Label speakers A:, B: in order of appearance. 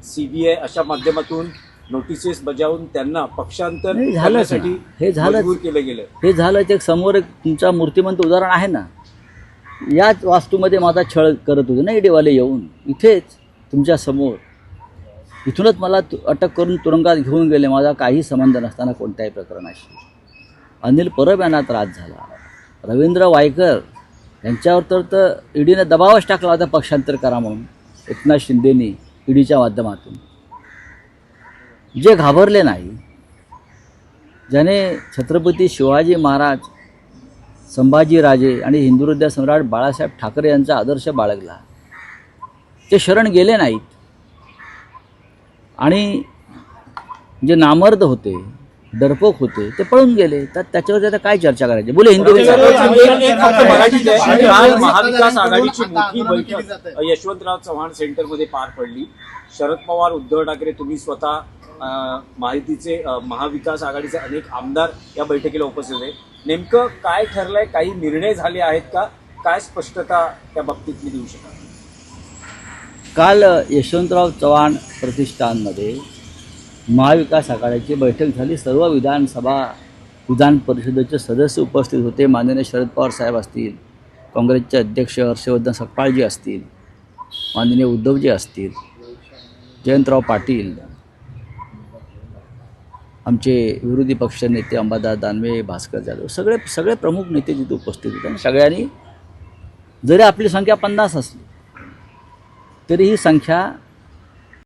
A: CBI अशा माध्यमातून notices बजावून त्यांना पक्षांतर
B: हे झालंच ना.
A: करण्यासाठी
B: हे झालंच.
A: मजबूर केलं गेलं.
B: हे झालं ते समोर एक तुमचा मूर्तिमंत उदाहरण आहे ना. याच वास्तूमध्ये माझा छळ करत होते ना ईडीवाले येऊन इथेच तुमच्या समोर. इथूनच मला अटक करून तुरुंगात घेऊन गेले, माझा काही संबंध नसताना कोणत्याही प्रकरणाशी. अनिल परब यांना त्रास झाला, रवींद्र वायकर यांच्यावर तर ईडीने दबावच टाकला होता पक्षांतर करा म्हणून एकनाथ शिंदेनी ईडीच्या माध्यमातून. जे घाबरले नाही, ज्याने छत्रपती शिवाजी महाराज, संभाजीराजे आणि हिंदुहृदय सम्राट बाळासाहेब ठाकरे यांचा आदर्श बाळगला, ते शरण गेले नाहीत. आणि जे नामर्द होते, डरपोक होते, ते पळून गेले. तर त्याच्यावर आता काय चर्चा करायची? बोले हिंदी
A: महाविकास आघाडीची मोठी बैठक यशवंतराव चव्हाण सेंटरमध्ये पार पडली. शरद पवार, उद्धव ठाकरे, तुम्ही स्वतः, माहितीचे महाविकास आघाडीचे अनेक आमदार या बैठकीला उपस्थित होते. नेमकं काय ठरलंय? काही निर्णय झाले आहेत का? काय स्पष्टता त्या बाबतीत मी देऊ शकाल?
B: काल यशवंतराव चव्हाण प्रतिष्ठानमध्ये महाविकास आघाडीची बैठक झाली. सर्व विधान परिषदेचे सदस्य उपस्थित होते. माननीय शरद पवार साहेब असतील, काँग्रेसचे अध्यक्ष हर्षवर्धन सकपाळजी असतील, माननीय उद्धवजी असतील, जयंतराव पाटील, आमचे विरोधी पक्ष नेते अंबादास दानवे, भास्कर जाधव, सगळे प्रमुख नेते तिथे उपस्थित होते. आणि सगळ्यांनी, जरी आपली संख्या 50 असली तरी ही संख्या